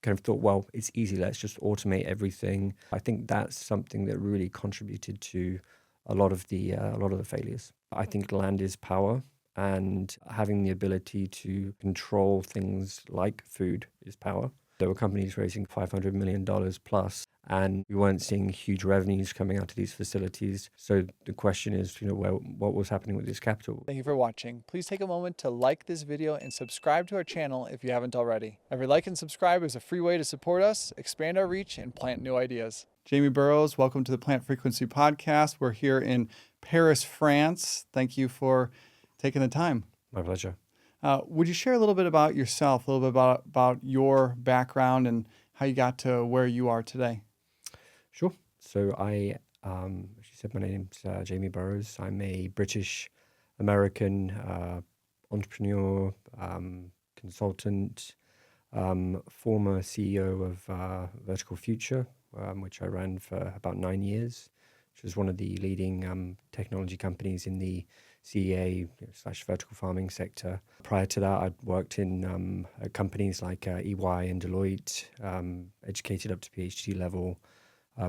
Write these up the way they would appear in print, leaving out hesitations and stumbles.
kind of thought, well, it's easy, let's just automate everything. I think that's something that really contributed to a lot of the failures. I think land is power, and having the ability to control things like food is power. There were companies raising $500 million plus, and we weren't seeing huge revenues coming out of these facilities. So the question is, what was happening with this capital? Thank you for watching. Please take a moment to like this video and subscribe to our channel if you haven't already. Every like and subscribe is a free way to support us, expand our reach, and plant new ideas. Jamie Burrows, welcome to the Plant Frequency Podcast. We're here in Paris, France. Thank you for taking the time. My pleasure. Would you share a little bit about yourself, a little bit about your background and how you got to where you are today? Sure. So as you said, my name's Jamie Burrows. I'm a British-American entrepreneur, consultant, former CEO of Vertical Future, which I ran for about 9 years, which was one of the leading technology companies in the CEA / vertical farming sector. Prior to that, I'd worked in companies like EY and Deloitte, educated up to PhD level,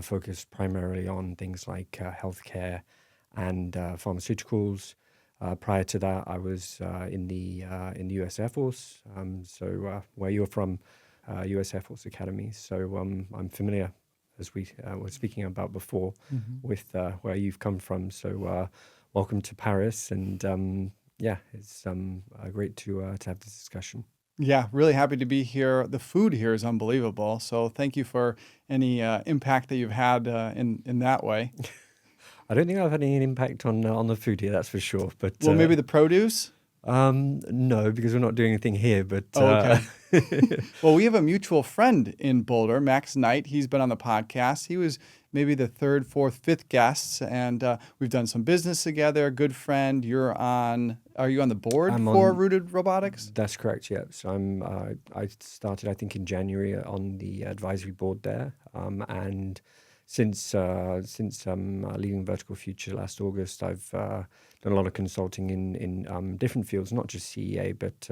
focused primarily on things like healthcare and pharmaceuticals. Prior to that, I was in the U.S. Air Force, so where you're from, U.S. Air Force Academy. So I'm familiar, as we were speaking about before, with where you've come from. So welcome to Paris, and it's great to have this discussion. Yeah, really happy to be here. The food here is unbelievable. So thank you for any impact that you've had in that way. I don't think I've had any impact on the food here, that's for sure. But maybe the produce? No, because we're not doing anything here. But okay. Well, we have a mutual friend in Boulder, Max Knight. He's been on the podcast. He was maybe the third, fourth, fifth guests, and we've done some business together. Good friend. Are you on the board for Rooted Robotics? That's correct. Yeah. So I started, I think, in January on the advisory board there, and since leaving Vertical Future last August, I've done a lot of consulting in different fields, not just CEA, but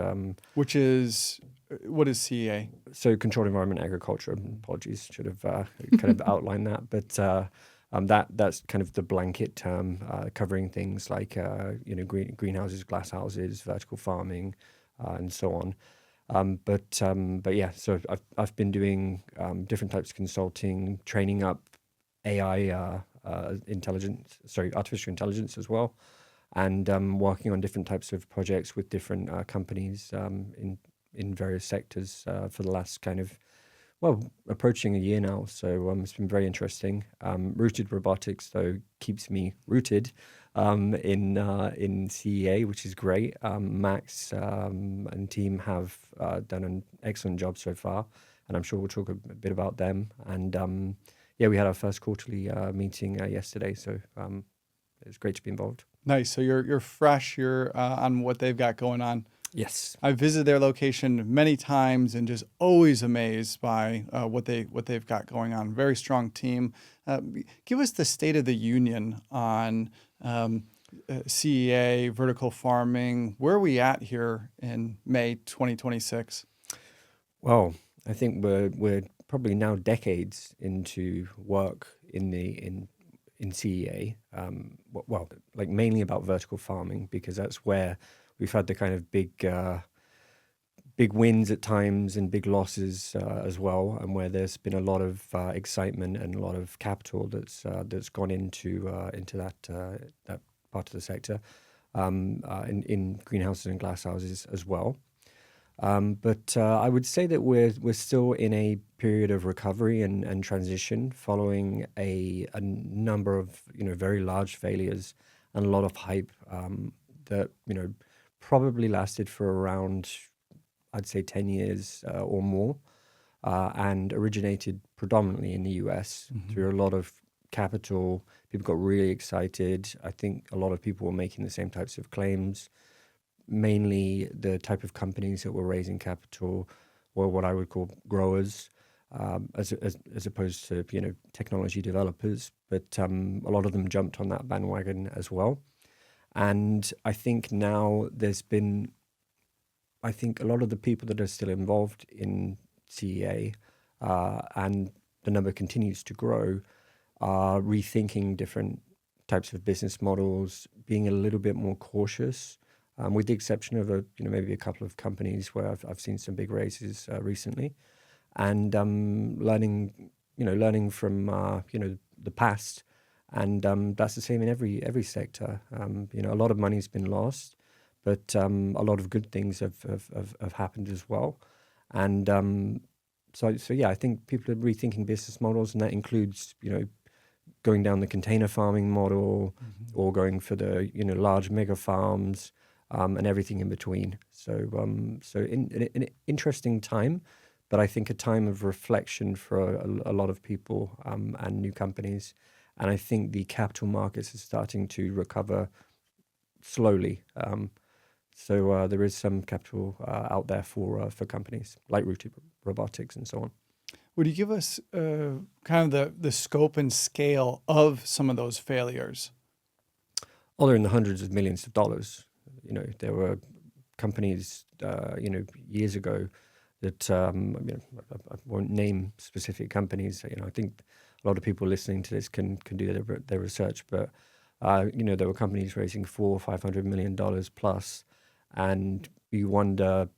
what is CEA? So Controlled Environment Agriculture. Apologies, should have kind of outlined that, but that's kind of the blanket term covering things like greenhouses, glasshouses, vertical farming, and so on. But yeah, so I've been doing different types of consulting, training up AI artificial intelligence as well, and working on different types of projects with different companies in various sectors for the last approaching a year now. So it's been very interesting. Rooted Robotics, though, keeps me rooted in CEA, which is great. Max and team have done an excellent job so far, and I'm sure we'll talk a bit about them. And we had our first quarterly meeting yesterday, so it was great to be involved. Nice. So you're fresh. You're on what they've got going on. Yes, I've visited their location many times and just always amazed by what they've got going on. Very strong team. Give us the state of the union on CEA, vertical farming. Where are we at here in May 2026? Well, I think we're probably now decades into work in CEA. Like mainly about vertical farming, because that's where we've had the kind of big wins at times and big losses as well, and where there's been a lot of excitement and a lot of capital that's gone into that part of the sector, in greenhouses and glasshouses as well. But I would say that we're still in a period of recovery and transition following a number of very large failures and a lot of hype that probably lasted for around, I'd say, 10 years or more, and originated predominantly in the US through a lot of capital. People got really excited. I think a lot of people were making the same types of claims. Mainly the type of companies that were raising capital were what I would call growers, as opposed to technology developers. But a lot of them jumped on that bandwagon as well. And I think now there's been, a lot of the people that are still involved in CEA, and the number continues to grow, are rethinking different types of business models, being a little bit more cautious, with the exception of maybe a couple of companies where I've seen some big raises recently, and learning from the past, and that's the same in every sector. A lot of money's been lost, but a lot of good things have happened as well, and so yeah, I think people are rethinking business models, and that includes going down the container farming model, or going for the large mega farms, and everything in between. So in an interesting time, but I think a time of reflection for a lot of people, and new companies. And I think the capital markets are starting to recover slowly. So there is some capital out there for companies like Rooted Robotics and so on. Would you give us kind of the scope and scale of some of those failures? Oh, they're in the hundreds of millions of dollars. There were companies, years ago that I won't name specific companies. I think a lot of people listening to this can do their research, but there were companies raising $400-500 million plus, and we wonder,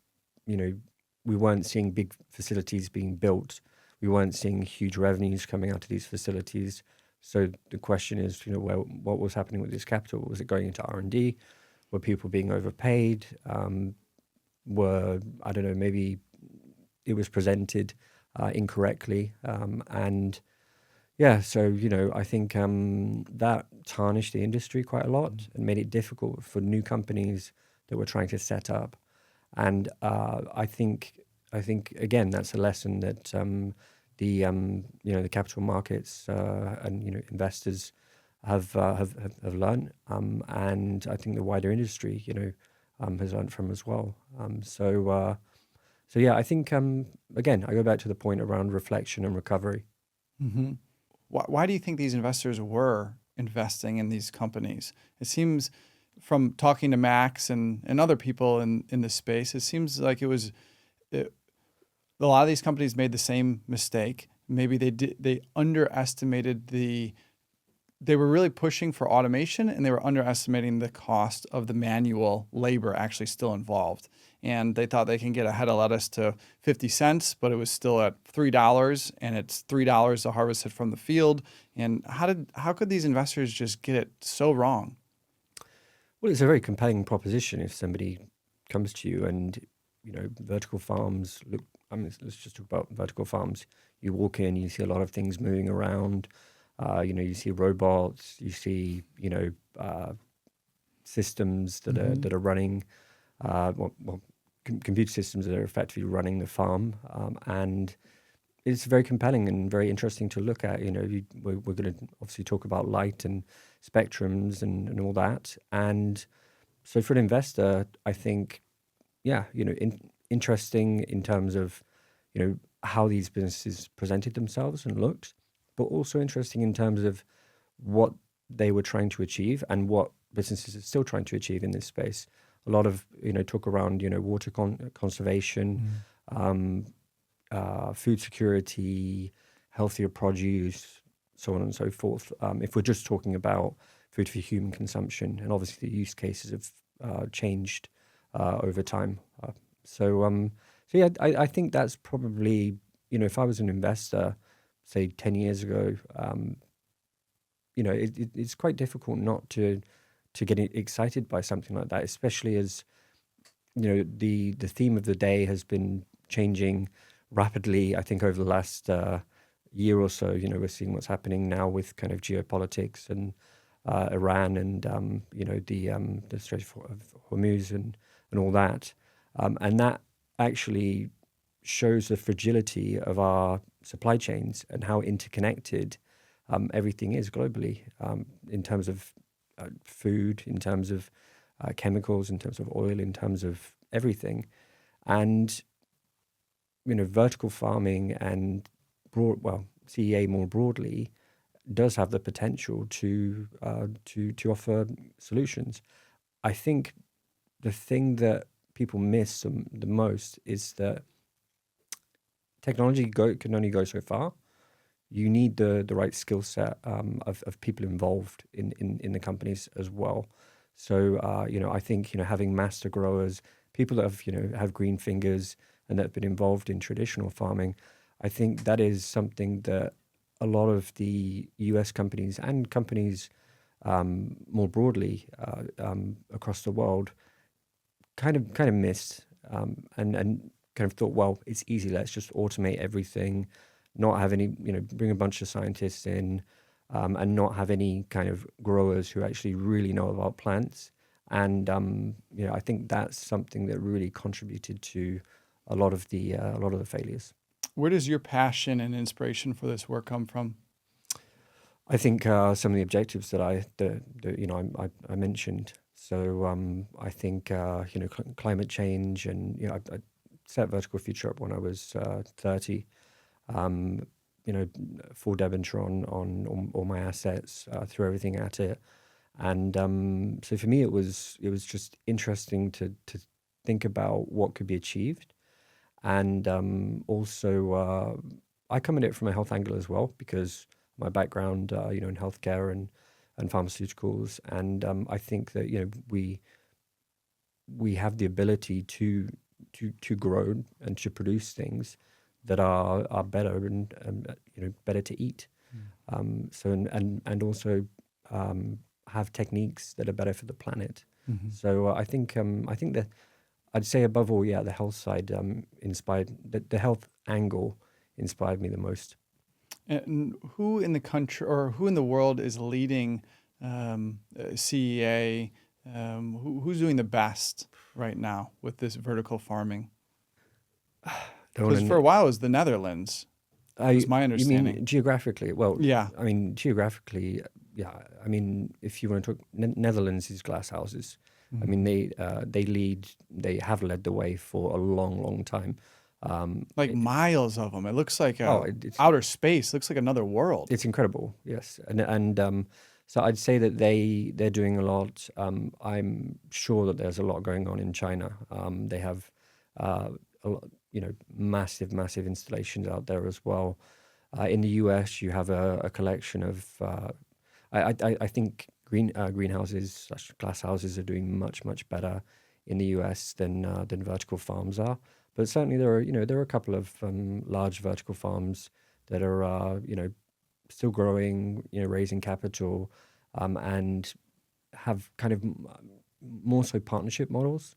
we weren't seeing big facilities being built. We weren't seeing huge revenues coming out of these facilities. So the question is, what was happening with this capital? Was it going into R&D? Were people being overpaid? I don't know, maybe it was presented incorrectly. And yeah, so, I think that tarnished the industry quite a lot and made it difficult for new companies that were trying to set up. And I think again, that's a lesson that the capital markets and investors have learned, and I think the wider industry has learned from as well. So yeah, I think again, I go back to the point around reflection and recovery. Mm-hmm. Why do you think these investors were investing in these companies? It seems, from talking to Max and other people in this space, it seems like a lot of these companies made the same mistake. Maybe they underestimated they were really pushing for automation, and they were underestimating the cost of the manual labor actually still involved. And they thought they can get a head of lettuce to 50 cents, but it was still at $3, and it's $3 to harvest it from the field. And how could these investors just get it so wrong? Well, it's a very compelling proposition if somebody comes to you and, vertical farms look. I mean, let's just talk about vertical farms. You walk in, you see a lot of things moving around. You see robots, you see, systems that are running, computer systems that are effectively running the farm, and it's very compelling and very interesting to look at. We're going to obviously talk about light and spectrums and all that, and so for an investor, I think, yeah, interesting in terms of how these businesses presented themselves and looked, but also interesting in terms of what they were trying to achieve and what businesses are still trying to achieve in this space. A lot of talk around water conservation, food security, healthier produce, so on and so forth. If we're just talking about food for human consumption, and obviously the use cases have changed over time. So yeah, I think that's probably, if I was an investor, say 10 years ago, it's quite difficult not to get excited by something like that, especially as the theme of the day has been changing rapidly. I think over the last year or so, we're seeing what's happening now with kind of geopolitics and Iran and the Strait of Hormuz and all that, and that actually shows the fragility of our supply chains and how interconnected everything is globally, in terms of food, in terms of chemicals, in terms of oil, in terms of everything. And vertical farming and CEA more broadly does have the potential to offer solutions. I think the thing that people miss the most is that technology can only go so far. You need the right skill set of people involved in the companies as well. So I think having master growers, people that have green fingers and that have been involved in traditional farming, I think that is something that a lot of the US companies and companies more broadly across the world kind of missed and kind of thought, well, it's easy. Let's just automate everything, not have any, bring a bunch of scientists in, and not have any kind of growers who actually really know about plants. And I think that's something that really contributed to a lot of the failures. Where does your passion and inspiration for this work come from? I think some of the objectives that I mentioned. So I think climate change, and I set Vertical Future up when I was 30. Full debenture on all my assets, threw everything at it, and so for me it was just interesting to think about what could be achieved, and also I come at it from a health angle as well because my background, in healthcare and pharmaceuticals, and I think that we have the ability to grow and to produce things that are better and better to eat. So and also have techniques that are better for the planet. So I think that I'd say above all, the health side inspired the health angle inspired me the most. And who in the country or who in the world is leading CEA? Who's doing the best right now with this vertical farming? Because for a while it was the Netherlands. Was my understanding. You mean geographically? Well, yeah. I mean geographically, yeah. I mean, if you want to talk, Netherlands is glass houses. I mean, they have led the way for a long time. Miles of them. It looks like outer space. Looks like another world. It's incredible, yes. And so I'd say that they're doing a lot. I'm sure that there's a lot going on in China. They have a lot, massive installations out there as well. In the US, you have a collection of. I think greenhouses / glass houses are doing much better in the US than vertical farms are. But certainly there are a couple of large vertical farms that are still growing, raising capital, and have kind of more so partnership models,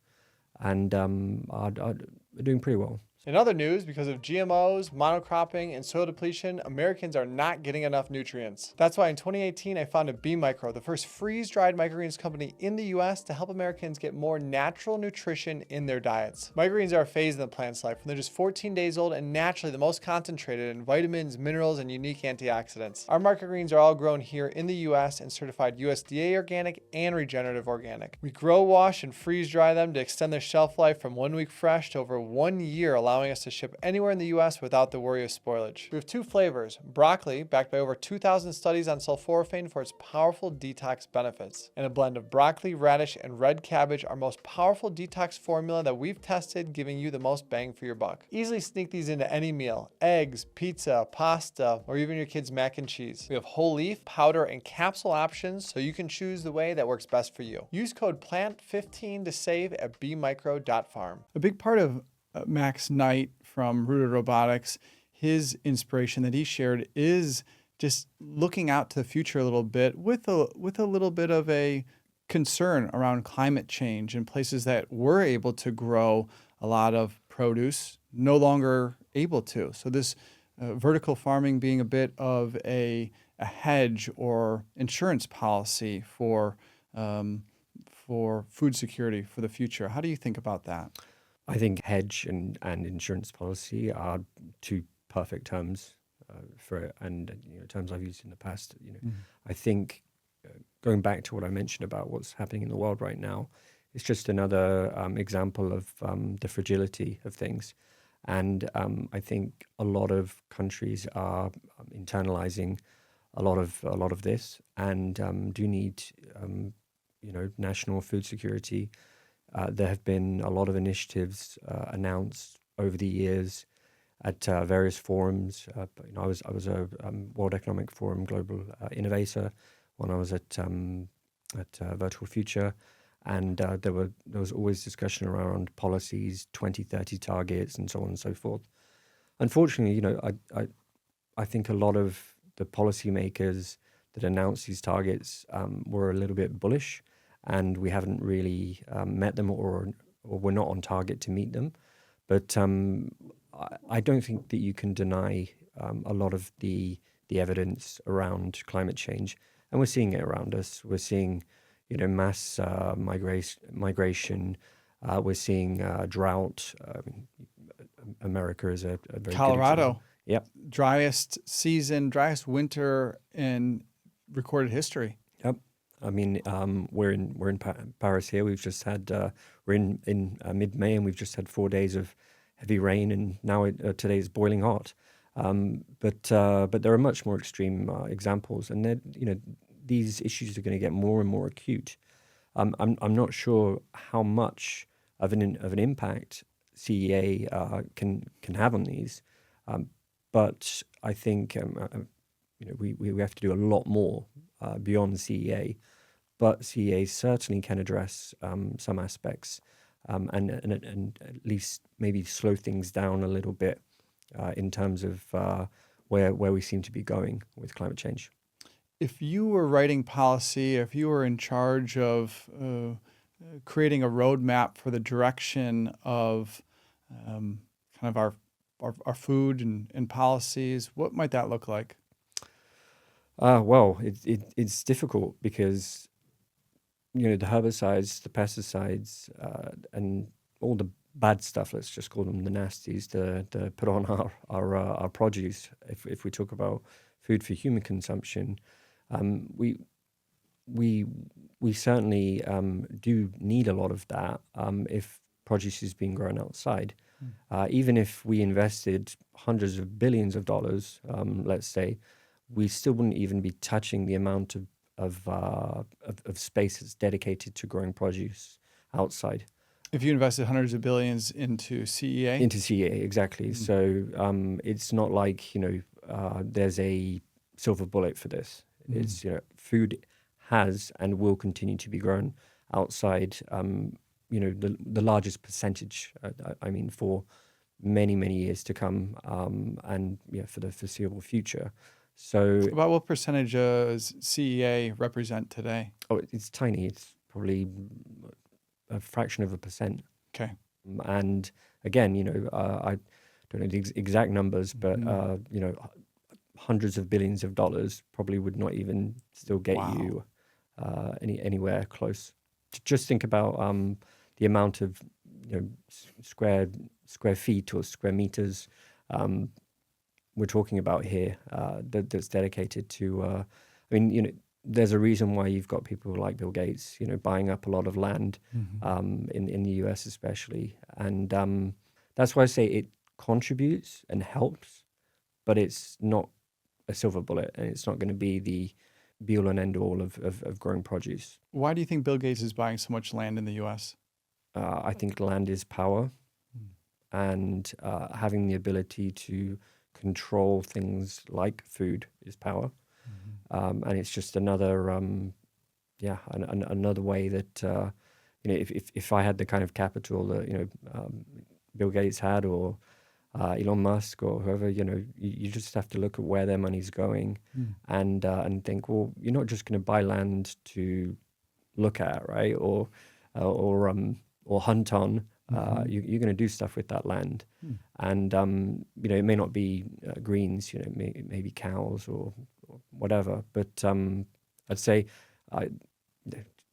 and are doing pretty well. In other news, because of GMOs, monocropping, and soil depletion, Americans are not getting enough nutrients. That's why in 2018, I founded B Micro, the first freeze-dried microgreens company in the US to help Americans get more natural nutrition in their diets. Microgreens are a phase in the plant's life when they're just 14 days old and naturally the most concentrated in vitamins, minerals, and unique antioxidants. Our microgreens are all grown here in the US and certified USDA organic and regenerative organic. We grow, wash, and freeze-dry them to extend their shelf life from 1 week fresh to over 1 year, allowing us to ship anywhere in the US without the worry of spoilage. We have 2 flavors, broccoli, backed by over 2,000 studies on sulforaphane for its powerful detox benefits, and a blend of broccoli, radish, and red cabbage, our most powerful detox formula that we've tested, giving you the most bang for your buck. Easily sneak these into any meal, eggs, pizza, pasta, or even your kids' mac and cheese. We have whole leaf, powder, and capsule options, so you can choose the way that works best for you. Use code PLANT15 to save at bmicro.farm. A big part of Max Knight from Rooted Robotics, his inspiration that he shared is just looking out to the future a little bit with a little bit of a concern around climate change in places that were able to grow a lot of produce, no longer able to. So this vertical farming being a bit of a hedge or insurance policy for food security for the future. How do you think about that? I think hedge and insurance policy are 2 perfect terms for it, and terms I've used in the past. I think going back to what I mentioned about what's happening in the world right now, it's just another example of the fragility of things, and I think a lot of countries are internalizing a lot of this, and do need national food security. There have been a lot of initiatives announced over the years, various forums. I was a World Economic Forum Global Innovator when I was at Vertical Future, and there was always discussion around policies, 2030 targets, and so on and so forth. Unfortunately, I think a lot of the policymakers that announced these targets were a little bit bullish, and we haven't really met them, or we're not on target to meet them. But I don't think that you can deny a lot of the evidence around climate change, and we're seeing it around us. We're seeing, mass migration. We're seeing drought. America is a very good Colorado, example. Yep. driest season, driest winter in recorded history. Yep. I mean, we're in Paris here. We've just had we're in mid-May, and we've just had 4 days of heavy rain, and now today is boiling hot. But there are much more extreme examples, and these issues are going to get more and more acute. I'm not sure how much of an impact CEA can have on these, but I think we have to do a lot more beyond CEA. But CEA certainly can address some aspects, and at least maybe slow things down a little bit in terms of where we seem to be going with climate change. If you were writing policy, if you were in charge of creating a roadmap for the direction of kind of our food and policies, what might that look like? Well, it's difficult because the herbicides, the pesticides, and all the bad stuff, let's just call them the nasties, to put on our produce. If we talk about food for human consumption, we certainly do need a lot of that if produce is being grown outside. Even if we invested hundreds of billions of dollars, let's say, we still wouldn't even be touching the amount of space that's dedicated to growing produce outside. If you invested hundreds of billions into CEA? Into CEA, exactly. So it's not like, there's a silver bullet for this. It's, food has and will continue to be grown outside, the largest percentage, for many, many years to come, and for the foreseeable future. So about what percentage does CEA represent today? Oh, it's tiny. It's probably a fraction of a percent. Okay. And again, I don't know the exact numbers, but hundreds of billions of dollars probably would not even still get you anywhere close. Just think about the amount of square feet or square meters we're talking about here that's dedicated to. There's a reason why you've got people like Bill Gates, buying up a lot of land in the US especially, and that's why I say it contributes and helps, but it's not a silver bullet, and it's not going to be the be-all and end-all of growing produce. Why do you think Bill Gates is buying so much land in the U.S.? I think land is power, and having the ability to control things like food is power. And it's just another, another way that, if I had the kind of capital that, Bill Gates had, or Elon Musk, or whoever, you just have to look at where their money's going and think, well, you're not just going to buy land to look at, right? Or hunt on. You're going to do stuff with that land. And, it may not be greens, maybe cows or whatever. But I'd say I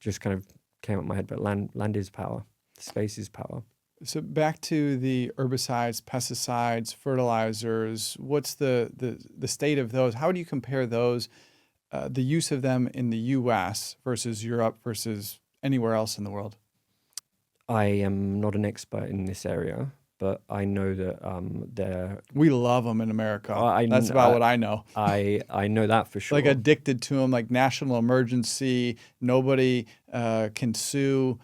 just kind of came up my head, but land is power. Space is power. So back to the herbicides, pesticides, fertilizers, what's the state of those? How do you compare those, the use of them in the U.S. versus Europe versus anywhere else in the world? I am not an expert in this area, but I know that we love them in America. That's about what I know. I know that for sure. Like addicted to them, like national emergency. Nobody can sue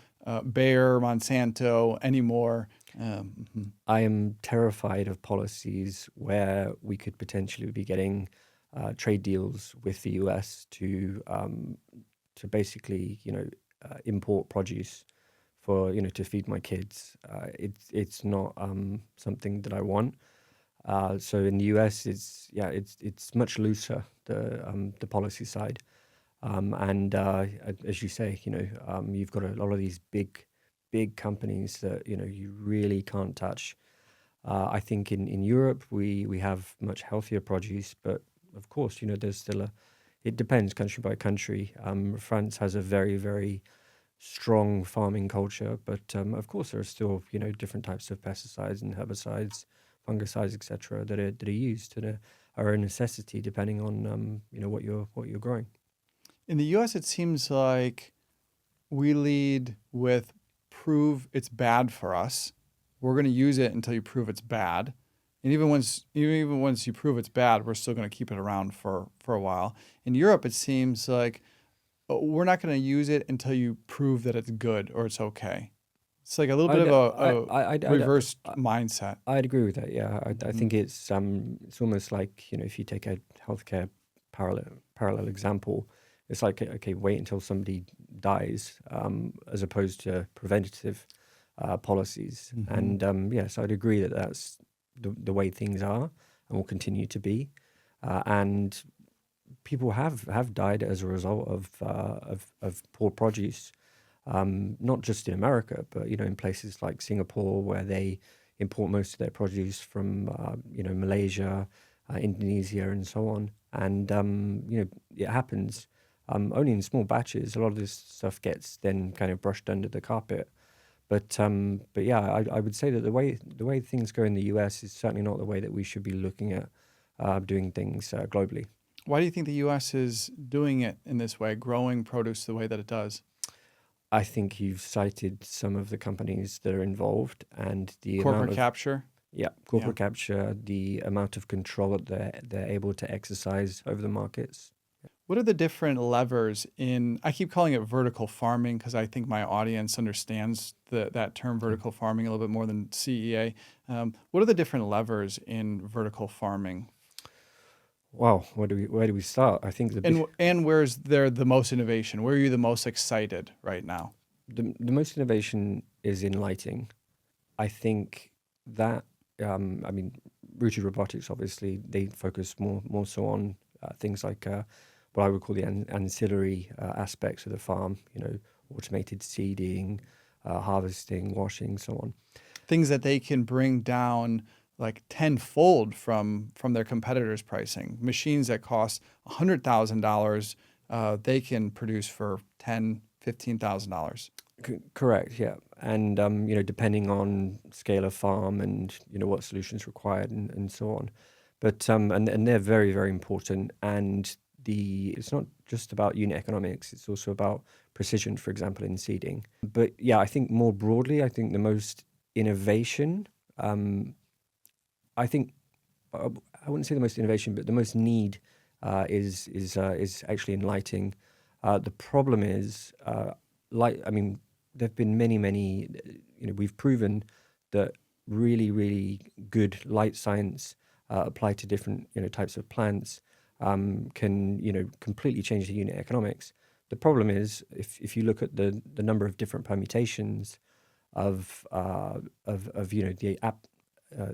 Bayer, Monsanto anymore. Mhm. I am terrified of policies where we could potentially be getting trade deals with the US to basically, import produce for, to feed my kids. It's not something that I want. So in the US, it's much looser, the policy side. And as you say, you've got a lot of these big companies that you really can't touch. I think in Europe we have much healthier produce, but of course, there's still it depends country by country. France has a very, very strong farming culture, but of course there are still different types of pesticides and herbicides, fungicides, etc. that are used and are a necessity depending on what you're growing. In the US, it seems like we lead with prove it's bad for us. We're going to use it until you prove it's bad. And even once you prove it's bad, we're still going to keep it around for a while. In Europe, it seems like we're not going to use it until you prove that it's good or it's okay. It's like a little bit I'd, of I'd, a I'd, reversed mindset. I'd agree with that. Yeah, I Mhm. think it's almost like if you take a healthcare parallel example, it's like okay, wait until somebody dies, as opposed to preventative policies. Mhm. And yes, I'd agree that that's the way things are and will continue to be. And people have died as a result of poor produce, not just in America, but in places like Singapore, where they import most of their produce from Malaysia, Indonesia, and so on. And it happens only in small batches. A lot of this stuff gets then kind of brushed under the carpet. But yeah, I would say that the way things go in the US is certainly not the way that we should be looking at doing things globally. Why do you think the U.S. is doing it in this way, growing produce the way that it does? I think you've cited some of the companies that are involved and the amount Corporate of capture. Yeah. corporate capture, the amount of control that they're able to exercise over the markets. What are the different levers in, I keep calling it vertical farming because I think my audience understands that term Mm. vertical farming a little bit more than CEA. What are the different levers in vertical farming? Wow, where do we start? I think And where's there the most innovation? Where are you the most excited right now? the most innovation is in lighting. I think that I mean, Rooted Robotics obviously they focus more so on things like what I would call the ancillary aspects of the farm. Automated seeding, harvesting, washing, so on. Things that they can bring down like tenfold from their competitors' pricing. Machines that cost $100,000, they can produce for $10,000, $15,000. Correct, yeah. And depending on scale of farm and what solutions required and so on. But and they're very, very important. And it's not just about unit economics, it's also about precision, for example, in seeding. But yeah, I think more broadly, I think the most innovation, um, I think I wouldn't say the most innovation, but the most need is actually in lighting. The problem is light. I mean, there've been many. We've proven that really, really good light science applied to different types of plants can completely change the unit economics. The problem is if you look at the number of different permutations of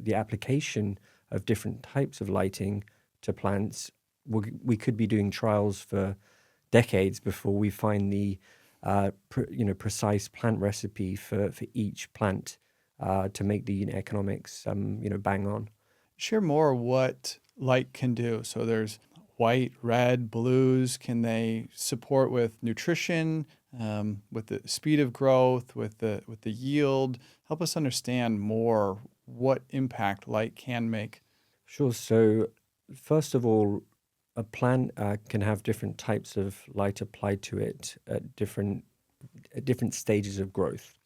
the application of different types of lighting to plants, we could be doing trials for decades before we find the precise plant recipe for each plant to make the unit economics bang on. Share more what light can do. So there's white, red, blues. Can they support with nutrition, with the speed of growth, with the yield? Help us understand more what impact light can make. Sure. So first of all, a plant can have different types of light applied to it at different stages of growth.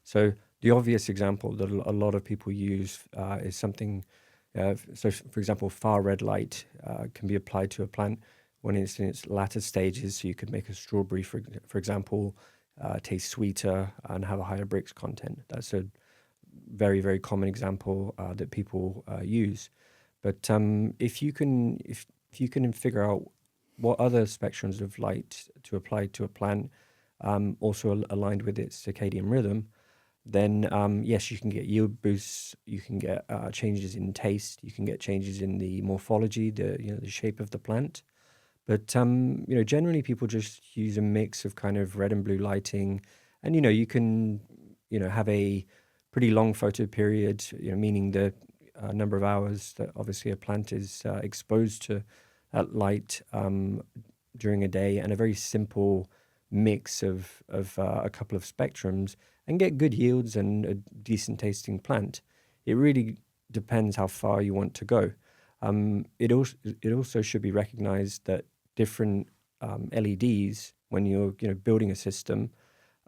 So the obvious example that a lot of people use is something. So, for example, far red light can be applied to a plant when it's in its latter stages. So you could make a strawberry, for example, taste sweeter and have a higher Brix content. That's a very, very common example that people use. But if you can figure out what other spectrums of light to apply to a plant, also aligned with its circadian rhythm, then yes, you can get yield boosts, you can get changes in taste, you can get changes in the morphology, the shape of the plant. But generally people just use a mix of kind of red and blue lighting, and you can have a pretty long photo period, meaning the number of hours that obviously a plant is exposed to that light during a day, and a very simple mix of a couple of spectrums, and get good yields and a decent tasting plant. It really depends how far you want to go. It also should be recognized that different LEDs, when you're building a system,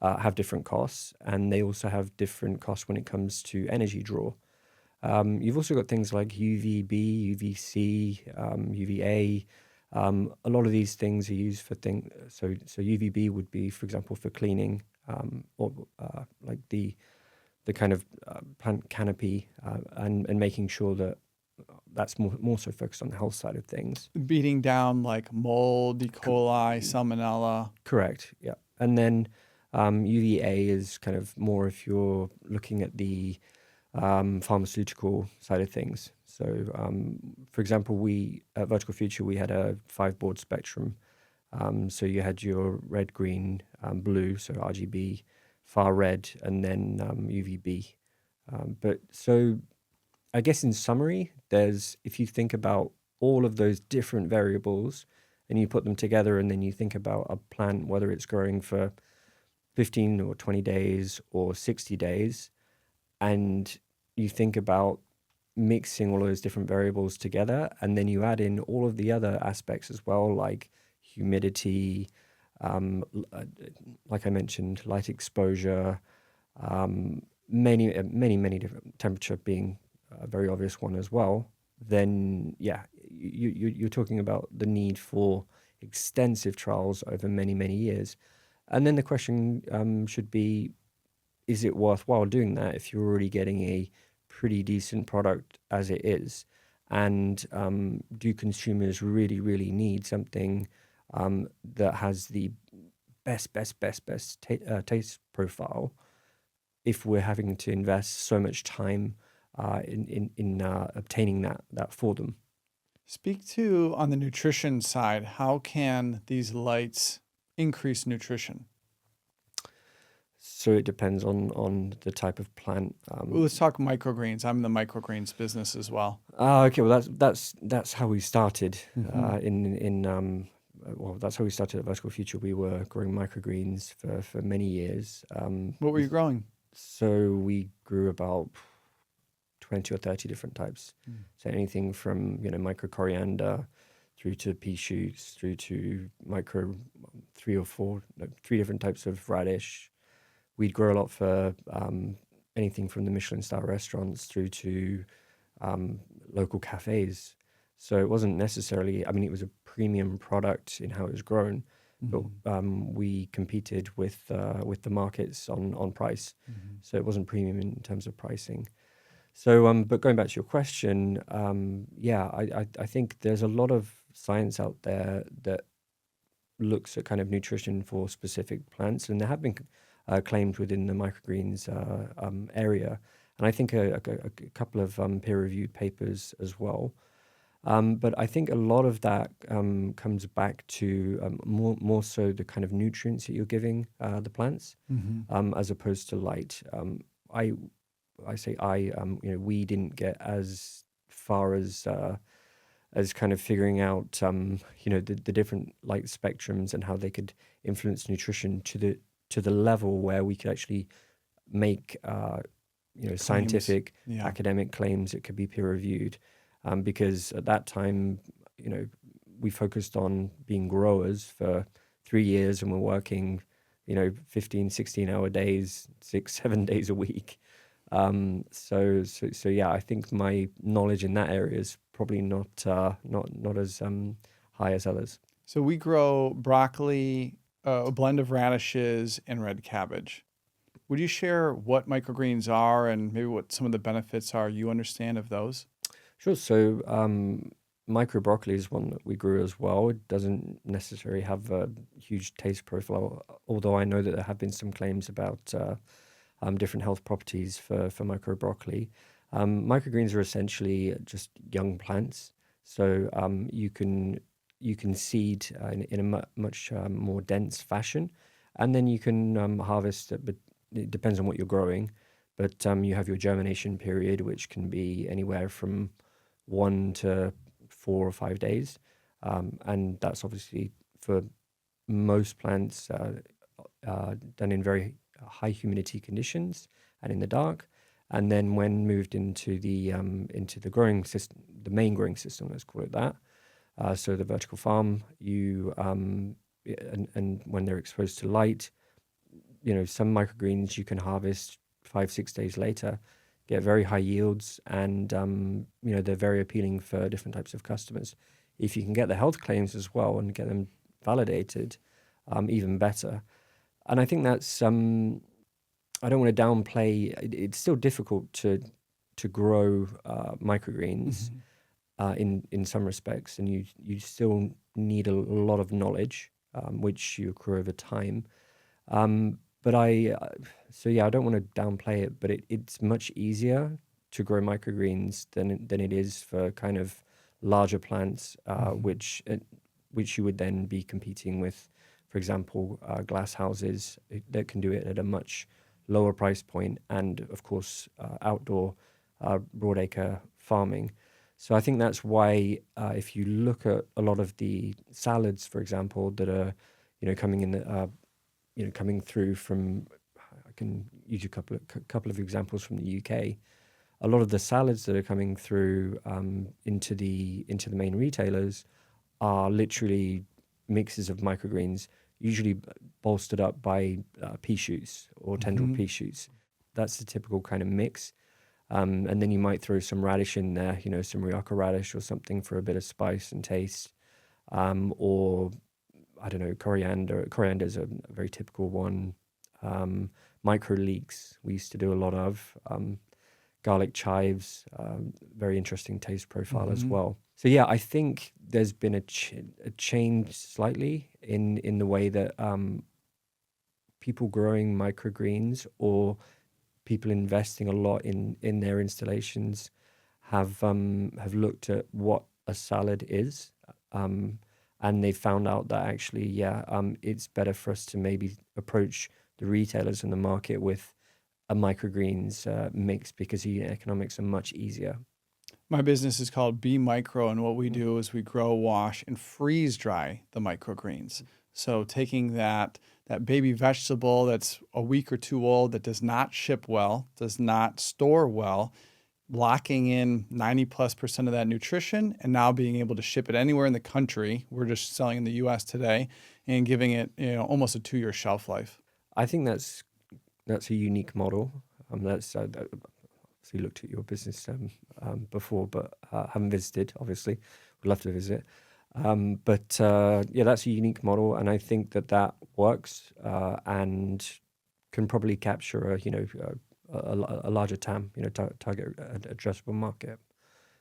have different costs, and they also have different costs when it comes to energy draw. You've also got things like UVB, UVC, UVA. A lot of these things are used for things. So UVB would be, for example, for cleaning, or like the kind of plant canopy, and making sure that that's more so focused on the health side of things. Beating down like mold, E. coli, salmonella. Correct. Yeah. And then UVA is kind of more if you're looking at the pharmaceutical side of things. So, for example, we at Vertical Future, we had a 5-board spectrum. So you had your red, green, blue, so RGB, far red, and then UVB. But so I guess in summary, if you think about all of those different variables and you put them together, and then you think about a plant, whether it's growing for 15 or 20 days or 60 days, and you think about mixing all of those different variables together, and then you add in all of the other aspects as well, like humidity, like I mentioned, light exposure, many different, temperature being a very obvious one as well, then yeah, you're talking about the need for extensive trials over many years. And then the question should be, is it worthwhile doing that if you're already getting a pretty decent product as it is? And do consumers really need something that has the best taste profile, if we're having to invest so much time in obtaining that for them? Speak to, on the nutrition side, how can these lights increase nutrition? So it depends on the type of plant. Well, let's talk microgreens. I'm in the microgreens business as well. Okay, well that's how we started. Mm-hmm. Well, that's how we started at Vertical Future. We were growing microgreens for many years. What were you growing? So we grew about 20 or 30 different types. So anything from micro coriander through to pea shoots, through to micro three different types of radish. We'd grow a lot for anything from the Michelin star restaurants through to local cafes. So it wasn't necessarily, it was a premium product in how it was grown, but we competed with the markets on price. So it wasn't premium in terms of pricing. So, but going back to your question, I think there's a lot of science out there that looks at kind of nutrition for specific plants, and there have been claims within the microgreens area, and I think a couple of peer-reviewed papers as well. But I think a lot of that comes back to more so the kind of nutrients that you're giving the plants, as opposed to light. We didn't get as far as kind of figuring out the different light spectrums and how they could influence nutrition to the level where we could actually make scientific academic claims that could be peer reviewed, because at that time we focused on being growers for 3 years, and we're working 15-16 hour days, 6-7 days a week. So yeah, I think my knowledge in that area is probably not as high as others. So we grow broccoli, a blend of radishes and red cabbage. Would you share what microgreens are and maybe what some of the benefits are you understand of those? Sure. So, micro broccoli is one that we grew as well. It doesn't necessarily have a huge taste profile, although I know that there have been some claims about different health properties for micro broccoli. Microgreens are essentially just young plants, so you can seed in a much more dense fashion, and then you can harvest it. But it depends on what you're growing. But you have your germination period, which can be anywhere from 1 to 4 or 5 days, and that's obviously for most plants done in very high humidity conditions and in the dark. And then when moved into the growing system, the main growing system, let's call it that. So the vertical farm, and when they're exposed to light, some microgreens you can harvest 5, 6 days later, get very high yields, and they're very appealing for different types of customers. If you can get the health claims as well and get them validated, even better. And I think that's I don't want to downplay. It's still difficult to grow microgreens in some respects, and you still need a lot of knowledge, which you accrue over time. But so yeah, I don't want to downplay it, but it's much easier to grow microgreens than it is for kind of larger plants, which you would then be competing with, for example, glass houses that can do it at a much lower price point, and of course, outdoor broadacre farming. So I think that's why if you look at a lot of the salads, for example, that are coming in coming through from, I can use a couple of examples from the UK. A lot of the salads that are coming through into the main retailers are literally mixes of microgreens, usually bolstered up by pea shoots or tendril pea shoots. That's the typical kind of mix. And then you might throw some radish in there, some Rioja radish or something for a bit of spice and taste. Or, I don't know, coriander. Coriander is a very typical one. Micro leeks, we used to do a lot of. Garlic chives, very interesting taste profile as well. So yeah, I think there's been a change slightly in the way that people growing microgreens or people investing a lot in their installations have looked at what a salad is, and they found out that actually, it's better for us to maybe approach the retailers in the market with a microgreens mix, because the economics are much easier. My business is called Be Micro, and what we do is we grow, wash, and freeze dry the microgreens. So taking that baby vegetable that's a week or two old, that does not ship well, does not store well, locking in 90+% of that nutrition, and now being able to ship it anywhere in the country. We're just selling in the US today, and giving it almost a 2-year shelf life. I think that's a unique model. That's obviously looked at your business before, but haven't visited. Obviously, would love to visit. But that's a unique model, and I think that works and can probably capture a larger TAM, target addressable market.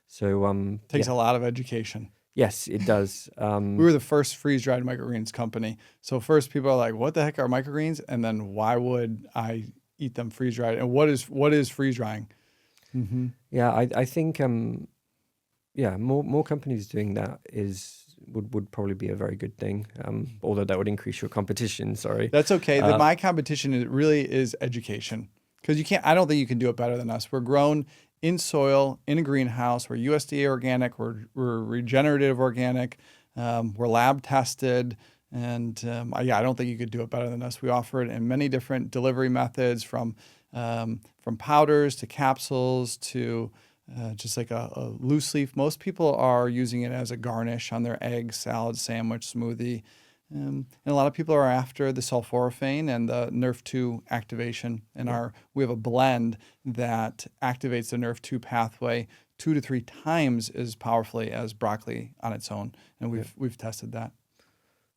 So takes a lot of education. Yes, it does. We were the first freeze-dried microgreens company. So first people are like, what the heck are microgreens? And then why would I eat them freeze-dried? And what is freeze-drying? Yeah, I think more companies doing that would probably be a very good thing. Although that would increase your competition. Sorry. That's okay. My competition really is education, because I don't think you can do it better than us. We're grown in soil, in a greenhouse. We're USDA organic. We're regenerative organic. We're lab tested. And I don't think you could do it better than us. We offer it in many different delivery methods, from powders to capsules to just like a loose leaf. Most people are using it as a garnish on their egg, salad, sandwich, smoothie. And a lot of people are after the sulforaphane and the NRF2 activation. And we have a blend that activates the NRF2 pathway 2 to 3 times as powerfully as broccoli on its own. And we've tested that.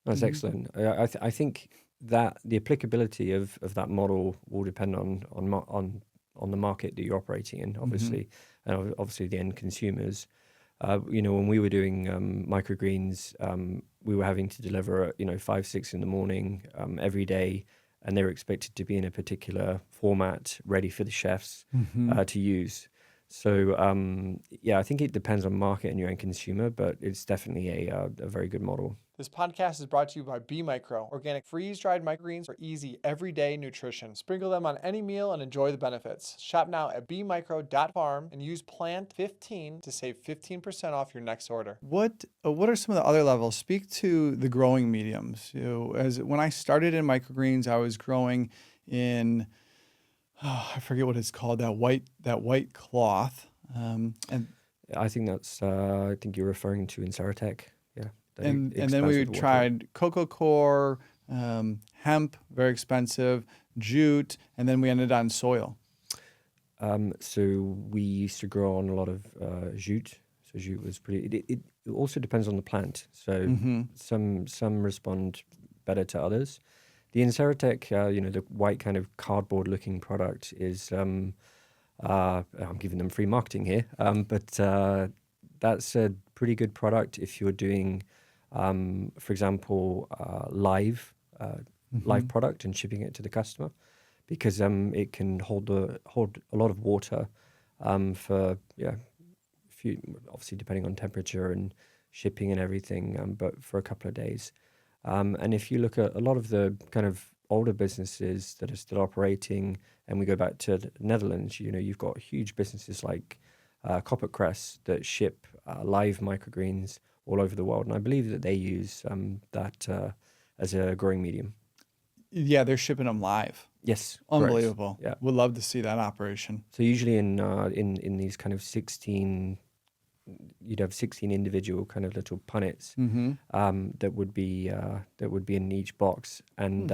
That's excellent. I think that the applicability of that model will depend on the market that you're operating in, obviously, and obviously the end consumers. When we were doing microgreens, we were having to deliver at 5, 6 in the morning every day, and they were expected to be in a particular format, ready for the chefs to use. So I think it depends on market and your end consumer, but it's definitely a very good model. This podcast is brought to you by B Micro, organic freeze-dried microgreens for easy, everyday nutrition. Sprinkle them on any meal and enjoy the benefits. Shop now at bmicro.farm and use PLANT15 to save 15% off your next order. What are some of the other levels? Speak to the growing mediums. When I started in microgreens, I was growing in I forget what it's called, that white cloth, and I think I think you're referring to Inseritech. Yeah. And then we tried coco coir, hemp, very expensive, jute, and then we ended on soil. So we used to grow on a lot of jute. So jute was pretty. It also depends on the plant. So some respond better to others. The Inseritech, the white kind of cardboard-looking product is. I'm giving them free marketing here, but that's a pretty good product if you're doing, for example, live product and shipping it to the customer, because it can hold a lot of water for obviously depending on temperature and shipping and everything, but for a couple of days. And if you look at a lot of the kind of older businesses that are still operating, and we go back to the Netherlands, you've got huge businesses like Coppercrest that ship live microgreens all over the world. And I believe that they use that as a growing medium. Yeah, they're shipping them live. Yes. Unbelievable. Correct. Yeah. Would love to see that operation. So usually in these kind of 16, you'd have 16 individual kind of little punnets that would be in each box, and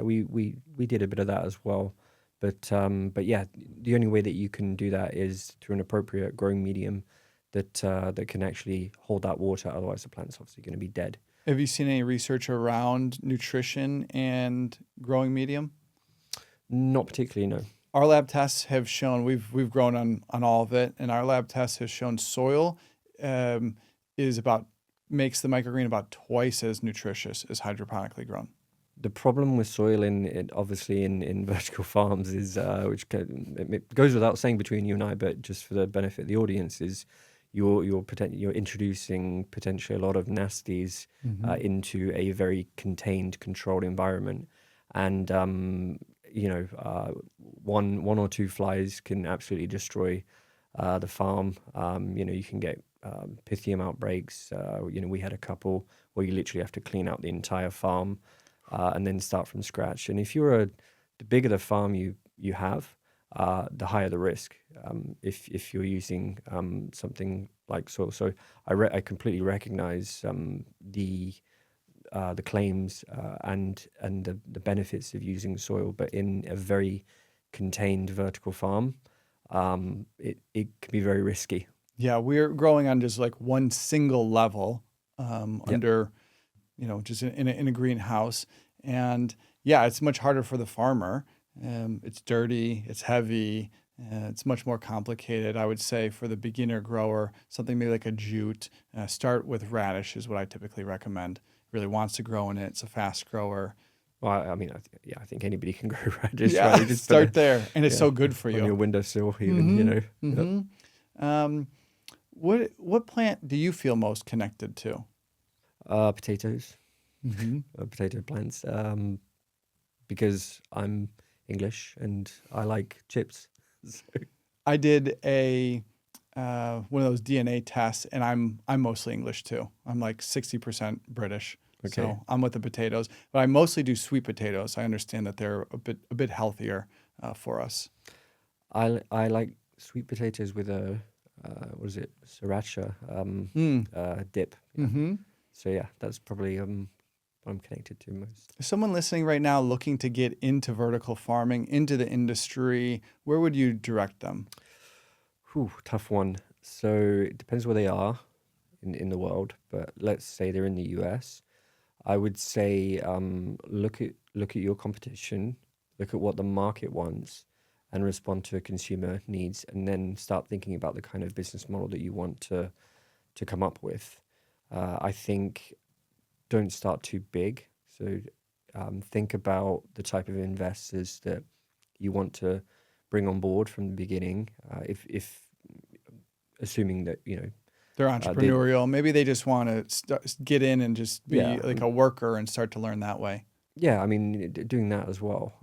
we did a bit of that as well, but yeah, the only way that you can do that is through an appropriate growing medium that can actually hold that water. Otherwise, the plant's obviously going to be dead. Have you seen any research around nutrition and growing medium? Not particularly, no. Our lab tests have shown, we've grown on all of it, and our lab tests have shown soil makes the microgreen about twice as nutritious as hydroponically grown. The problem with soil obviously in vertical farms is, it goes without saying between you and I, but just for the benefit of the audience, is you're introducing potentially a lot of nasties into a very contained, controlled environment, and one or two flies can absolutely destroy the farm. You can get Pythium outbreaks. We had a couple where you literally have to clean out the entire farm and then start from scratch. And if the bigger the farm you have, the higher the risk. If you're using something like soil, so I completely recognize the claims and the benefits of using soil, but in a very contained vertical farm, it can be very risky. Yeah, we're growing on just like one single level under, just in a greenhouse, and yeah, it's much harder for the farmer. It's dirty, it's heavy. It's much more complicated, I would say, for the beginner grower. Something maybe like a jute. Start with radish is what I typically recommend. Really wants to grow in it. It's a fast grower. Well, I mean, I think anybody can grow radish. Yeah, right? Just start there, and it's so good for you. On your windowsill, even. What plant do you feel most connected to? Potatoes. Potato plants. Because I'm English and I like chips. So. I did one of those DNA tests, and I'm mostly English too. I'm like 60% British. Okay. So I'm with the potatoes, but I mostly do sweet potatoes. I understand that they're a bit healthier for us. I like sweet potatoes with a sriracha dip. Yeah. So yeah, that's probably what I'm connected to most. If someone listening right now looking to get into vertical farming, into the industry, where would you direct them? Tough one. So it depends where they are in the world, but let's say they're in the US. I would say look look at your competition, look at what the market wants, and respond to consumer needs, and then start thinking about the kind of business model that you want to come up with. I think don't start too big. So think about the type of investors that you want to bring on board from the beginning. If assuming that They're they entrepreneurial. Maybe they just want to get in and just be yeah like a worker and start to learn that way. yeah, I mean, doing that as well,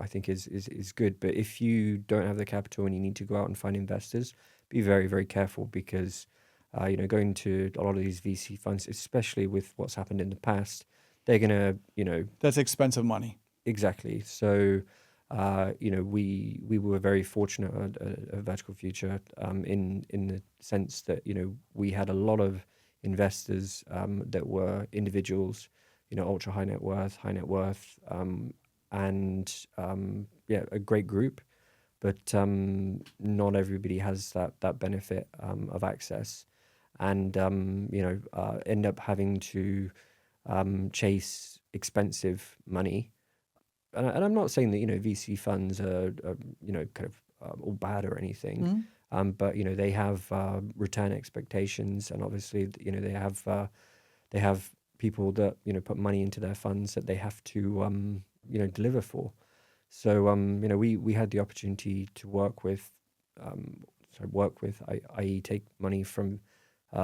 I think is good. But if you don't have the capital and you need to go out and find investors, be very, very careful because, going to a lot of these VC funds, especially with what's happened in the past, they're gonna, That's expensive money. exactly. So, we were very fortunate at Vertical Future, in the sense that we had a lot of investors that were individuals, ultra high net worth, and yeah, a great group, but not everybody has that benefit of access, and end up having to chase expensive money. And I'm not saying that VC funds are kind of all bad or anything, but they have return expectations, and obviously they have people that put money into their funds that they have to deliver for. So we had the opportunity to i.e. take money from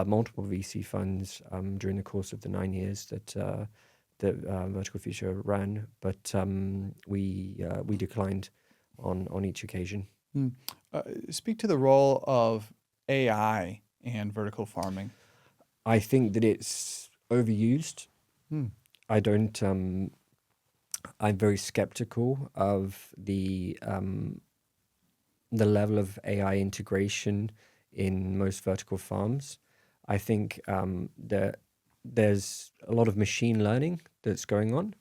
multiple VC funds during the course of the 9 years that Vertical Future ran, but we declined on each occasion. Speak to the role of AI and vertical farming. I think that it's overused. I don't. I'm very skeptical of the level of AI integration in most vertical farms. I think that there's a lot of machine learning that's going on,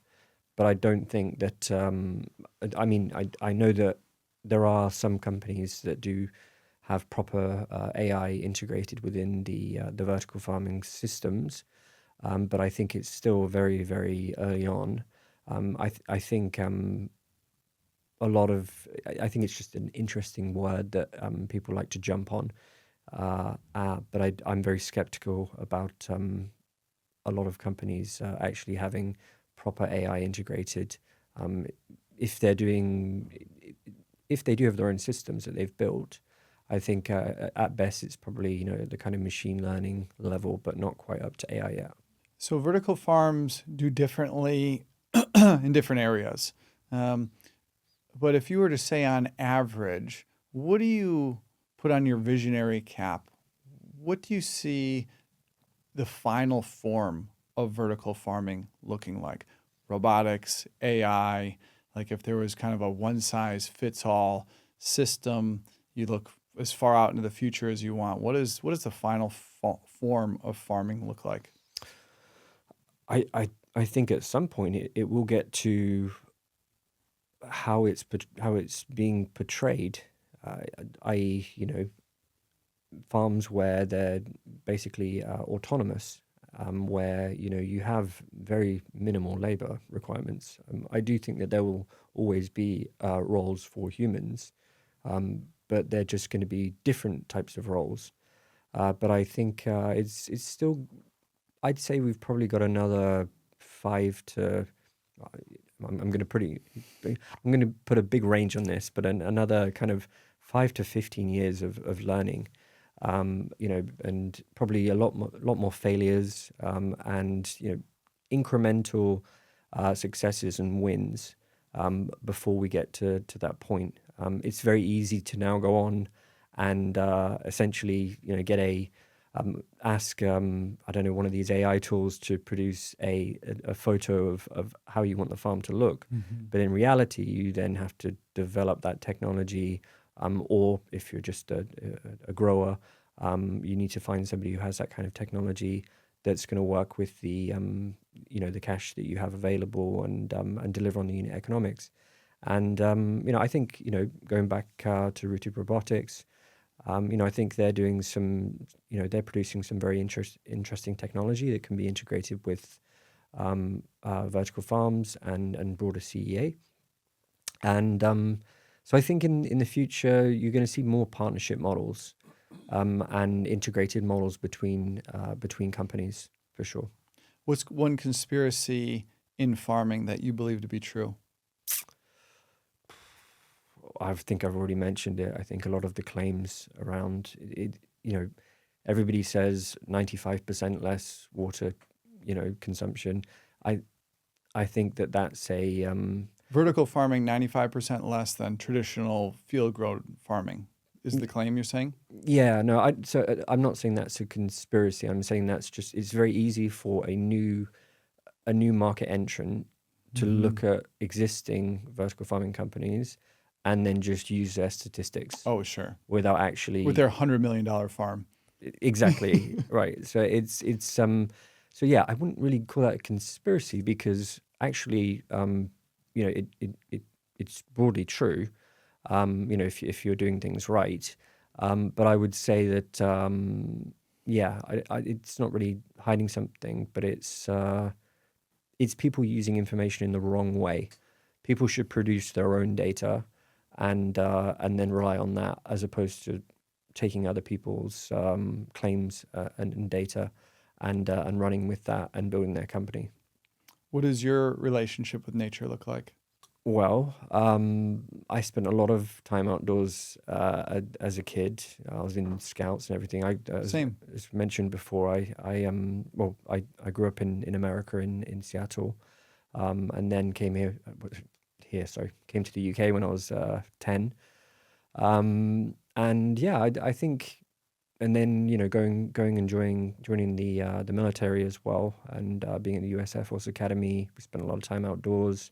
but I don't think that. I mean, I know that there are some companies that do have proper AI integrated within the vertical farming systems, but I think it's still very, very early on. I think a lot of I think it's just an interesting word that people like to jump on, but I'm very skeptical about a lot of companies actually having proper AI integrated. If they're doing, if they do have their own systems that they've built, I think at best it's probably the kind of machine learning level, but not quite up to AI yet. So vertical farms do differently in different areas. But if you were to say on average, what do you put on your visionary cap? What do you see the final form of vertical farming looking like? Robotics, AI, like if there was kind of a one size fits all system, you look as far out into the future as you want. What does the final form of farming look like? I think at some point it will get to how it's being portrayed, i.e., farms where they're basically autonomous, where you have very minimal labor requirements. I do think that there will always be roles for humans, but they're just going to be different types of roles. But I think it's still. I'd say we've probably got another 5 to. I'm going to put a big range on this, but another kind of 5 to 15 years of learning, and probably a lot more failures, and incremental successes and wins before we get to that point. It's very easy to now go on and essentially get ask I don't know, one of these AI tools to produce a photo of how you want the farm to look. But in reality, you then have to develop that technology, or if you're just a grower, you need to find somebody who has that kind of technology that's going to work with the the cash that you have available, and deliver on the unit economics. And I think going back to Rooted Robotics, I think they're doing they're producing some very interesting technology that can be integrated with vertical farms and broader CEA. And so I think in the future, you're going to see more partnership models and integrated models between companies for sure. What's one conspiracy in farming that you believe to be true? I think I've already mentioned it. I think a lot of the claims around it, everybody says 95% less water, consumption. I think that's a Vertical farming, 95% less than traditional field grown farming is the claim you're saying? yeah, no, I'm not saying that's a conspiracy. I'm saying it's very easy for a new market entrant to look at existing vertical farming companies and then just use their statistics Oh, sure. without With actually their $100 million farm. exactly right. So so yeah, I wouldn't really call that a conspiracy because actually it's broadly true. If you're doing things right. But I would say that yeah, it's not really hiding something, but it's people using information in the wrong way. People should produce their own data and then rely on that as opposed to taking other people's claims and data and running with that and building their company. What does your relationship with nature look like? Well, I spent a lot of time outdoors as a kid. I was in scouts and everything. Same. As mentioned before, I grew up in America in Seattle, and then came to the UK when I was 10. And yeah, I think, and then going and joining the military as well, and being at the US Air Force Academy, we spent a lot of time outdoors.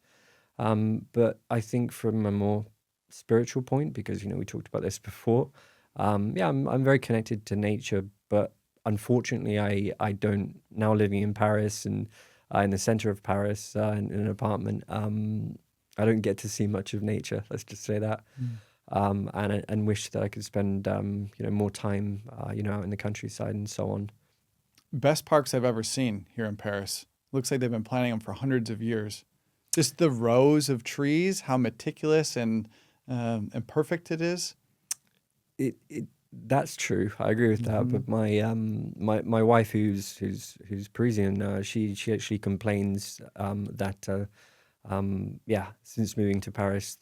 But I think from a more spiritual point, because we talked about this before, yeah, I'm very connected to nature, but unfortunately, I don't now living in Paris and in the center of Paris in an apartment. I don't get to see much of nature. Let's just say that, and wish that I could spend more time out in the countryside and so on. Best parks I've ever seen here in Paris. Looks like they've been planting them for hundreds of years. Just the rows of trees, how meticulous and perfect it is. That's true. I agree with that. But my wife, who's Parisian, she actually complains that yeah, since moving to Paris,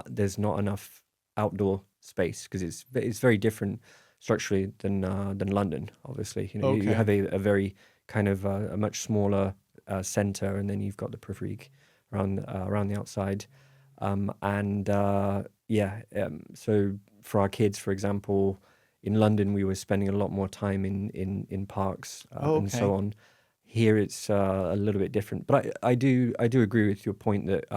there's not enough outdoor space because it's very different structurally than London. Obviously, you Okay. have a very kind of a much smaller center, and then you've got the periphery around the outside, so for our kids, for example, in London we were spending a lot more time in parks and so on. Here it's a little bit different, but I do agree with your point that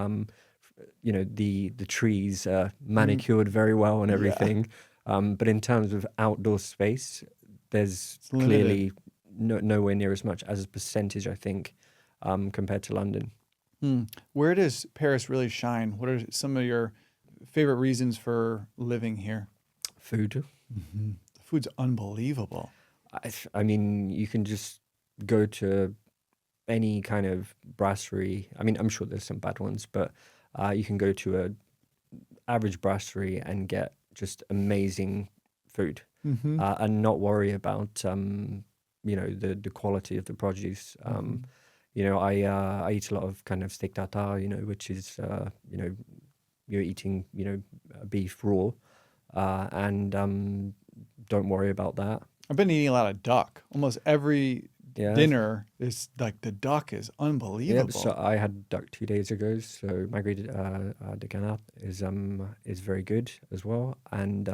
the trees are manicured very well and everything, but in terms of outdoor space, there's clearly nowhere near as much as a percentage, I think, compared to London. Where does Paris really shine? What are some of your favorite reasons for living here? Food. The food's unbelievable. I mean, you can just go to any kind of brasserie. I mean, I'm sure there's some bad ones, but you can go to a average brasserie and get just amazing food and not worry about the quality of the produce. I eat a lot of kind of steak tartare, which is you're eating beef raw, and don't worry about that. I've been eating a lot of duck. Almost every Yeah. dinner is like the duck is Yeah, unbelievable. so I had duck 2 days ago. So Marguerite de Canard is very good as well, and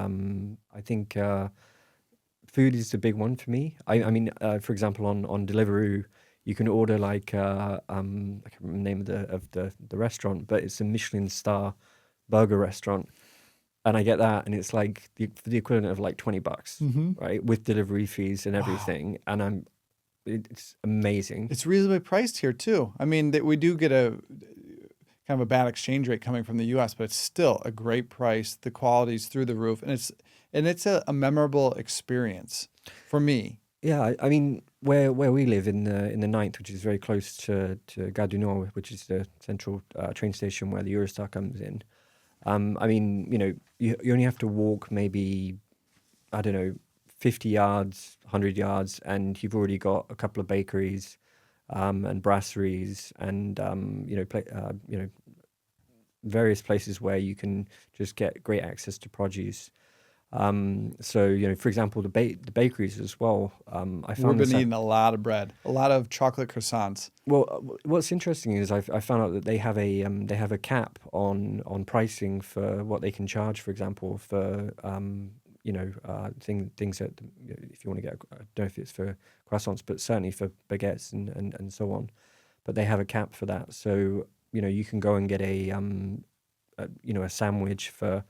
I think food is the big one for me. I mean, for example, on Deliveroo, you can order like I can't remember the name of the restaurant, but it's a Michelin star burger restaurant, and I get that, and it's like the equivalent of like $20, right, with delivery fees and everything, and it's amazing. It's reasonably priced here too. I mean, we do get a kind of a bad exchange rate coming from the U.S., but it's still a great price. The quality's through the roof, and it's a memorable experience for me. Yeah, I mean, where we live in the ninth, which is very close to Gare du Nord, which is the central train station where the Eurostar comes in. I mean, you only have to walk maybe, I don't know, 50 yards, 100 yards, and you've already got a couple of bakeries, and brasseries, and various places where you can just get great access to produce. So for example, the bakeries as well. I We've found been this out. eating a lot of bread, a lot of chocolate croissants. Well, what's interesting is I found out that they have a cap on pricing for what they can charge. For example, for things that, if you want to get, I don't know if it's for croissants, but certainly for baguettes and so on. But they have a cap for that. So you can go and get a sandwich for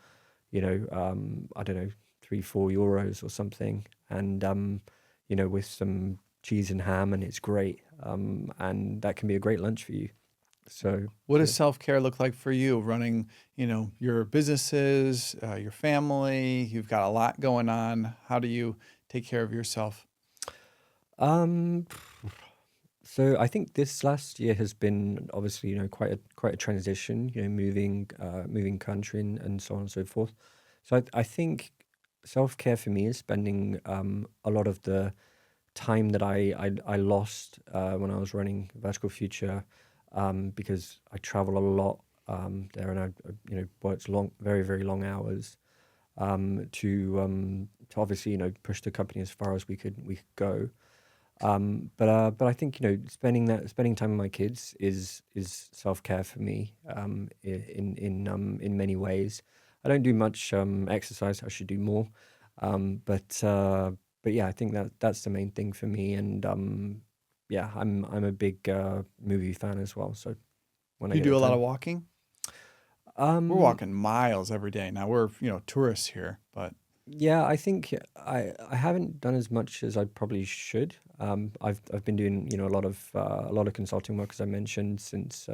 I don't know, 3 4 euros or something, and with some cheese and ham, and it's great. And that can be a great lunch for you. So, What so does self-care look like for you running, your businesses, your family? You've got a lot going on. How do you take care of yourself? um, so I think this last year has been obviously quite a transition. Moving country and so on and so forth. So I think self care for me is spending a lot of the time that I lost when I was running Vertical Future, because I travel a lot there, and I worked very very long hours, to obviously push the company as far as we could go. But I think spending time with my kids is self care for me, in many ways. I don't do much exercise. I should do more. Um, but uh, but yeah, I think that's the main thing for me. And yeah, I'm a big movie fan as well. So when I Do you get the do a lot of time, walking? We're um, walking miles every day. Now we're, tourists here, but yeah, I think I haven't done as much as I probably should. I've been doing a lot of consulting work, as I mentioned, since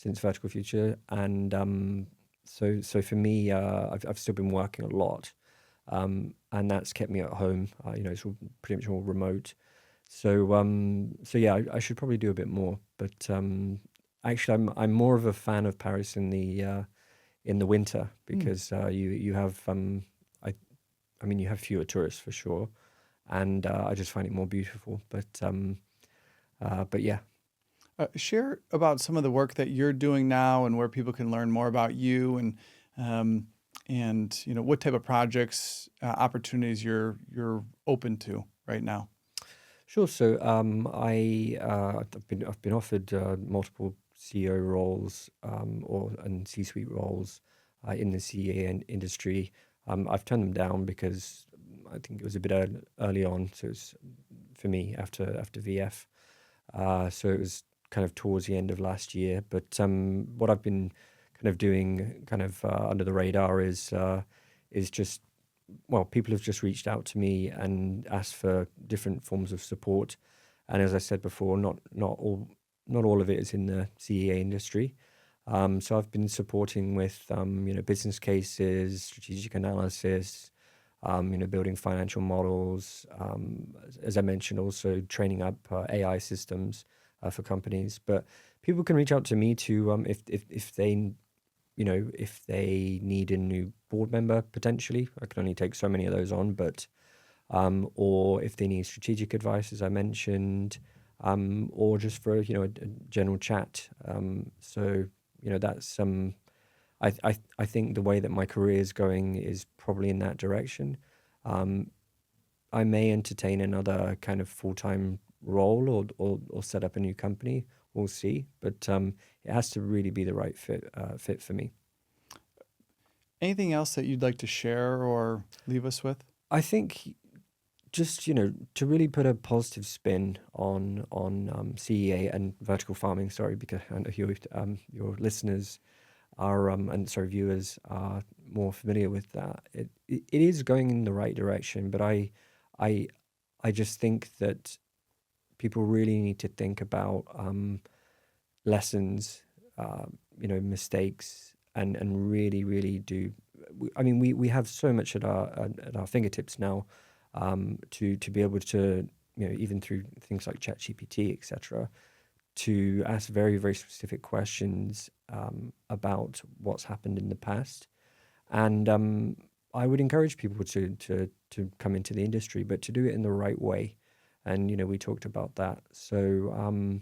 Vertical Future, and so for me, I've still been working a lot, and that's kept me at home. It's all pretty much all remote. So yeah, I should probably do a bit more. But actually, I'm more of a fan of Paris in the winter, hmm. because you have I I mean, you have fewer tourists for sure, and I just find it more beautiful. But yeah, Share about some of the work that you're doing now and where people can learn more about you um, and what type of projects, opportunities you're open to right now. sure. So I've been offered multiple CEO roles, and C-suite roles in the CEA industry. I've turned them down because I think it was a bit early on. So it's for me after VF. So it was kind of towards the end of last year. But what I've been kind of doing, kind of under the radar, is just, well, people have just reached out to me and asked for different forms of support. And as I said before, not all of it is in the CEA industry. So I've been supporting with business cases, strategic analysis, building financial models. As I mentioned, also training up AI systems for companies. But people can reach out to me to, if they need a new board member potentially. I can only take so many of those on, but or if they need strategic advice, as I mentioned, or just for a general chat. So that's I think the way that my career is going is probably in that direction. Um, I may entertain another kind of full-time role, or set up a new company. We'll see, but it has to really be the right fit for me. Anything else that you'd like to share or leave us with? I think just to really put a positive spin on CEA and vertical farming. Sorry, because I know your listeners are and sorry, viewers are more familiar with that. It is going in the right direction, but I I just think that people really need to think about lessons, mistakes, and really, really do. I mean, we have so much at our fingertips now. to be able to, even through things like ChatGPT, etc., to ask very, very specific questions about what's happened in the past. And I would encourage people to come into the industry, but to do it in the right way. And, we talked about that. So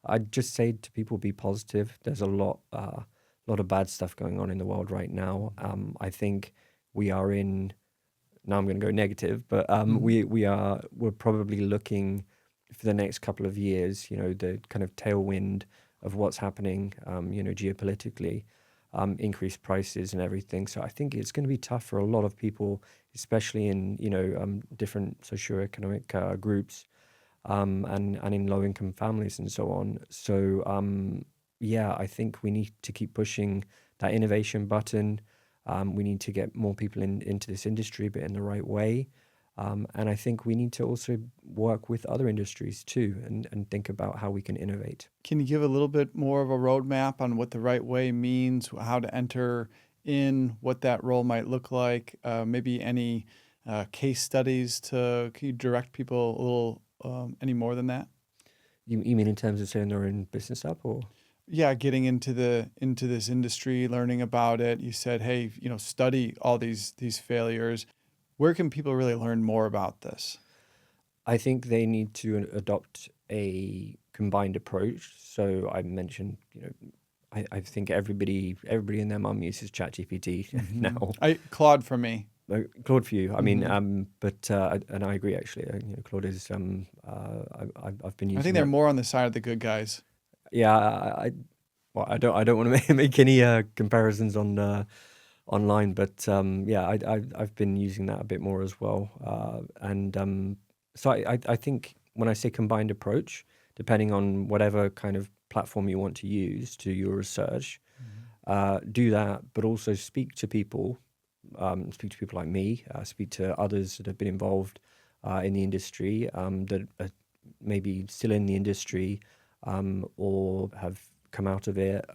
I'd just say to people, be positive. There's a lot of bad stuff going on in the world right now. I think we are in, now I'm going to go negative, but we're probably looking for the next couple of years, the kind of tailwind of what's happening, geopolitically, increased prices and everything. So I think it's going to be tough for a lot of people, especially in, different socioeconomic groups, and in low-income families and so on. So, I think we need to keep pushing that innovation button. We need to get more people into this industry, but in the right way. And I think we need to also work with other industries too, and think about how we can innovate. Can you give a little bit more of a roadmap on what the right way means, how to enter in, what that role might look like, maybe any case studies can you direct people a little any more than that? You mean in terms of setting their own business up, or? Yeah, getting into this industry, learning about it. You said, hey, study all these failures. Where can people really learn more about this? I think they need to adopt a combined approach. So I mentioned, I think everybody and their mum uses ChatGPT now. Claude for me. Claude for you. I mean, but and I agree actually. Claude is. I've been using. I think they're more on the side of the good guys. Yeah, I don't want to make any comparisons on online, but I've been using that a bit more as well. So I think when I say combined approach, depending on whatever kind of platform you want to use to your research, do that, but also speak to people like me, speak to others that have been involved in the industry, that are maybe still in the industry, or have come out of it,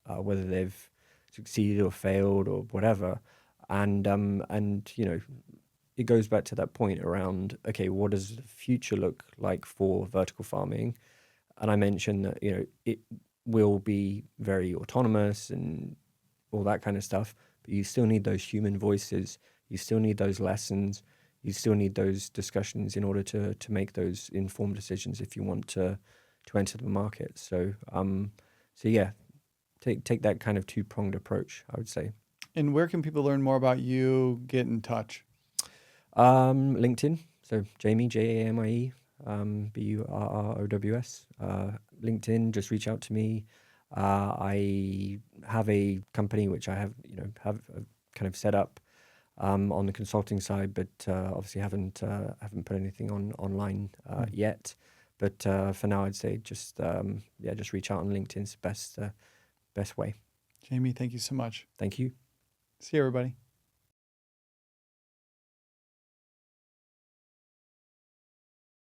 whether they've succeeded or failed or whatever. And it goes back to that point around, okay, what does the future look like for vertical farming? And I mentioned that, it will be very autonomous and all that kind of stuff, but you still need those human voices. You still need those lessons. You still need those discussions in order to make those informed decisions if you want to enter the market. So, take that kind of two-pronged approach, I would say. And where can people learn more about you, get in touch? LinkedIn. So Jamie, Jamie, Burrows. LinkedIn, just reach out to me. I have a company which I have kind of set up on the consulting side, but obviously haven't put anything online yet. But for now, I'd say just reach out on LinkedIn is the best way. Jamie, thank you so much. Thank you. See you, everybody.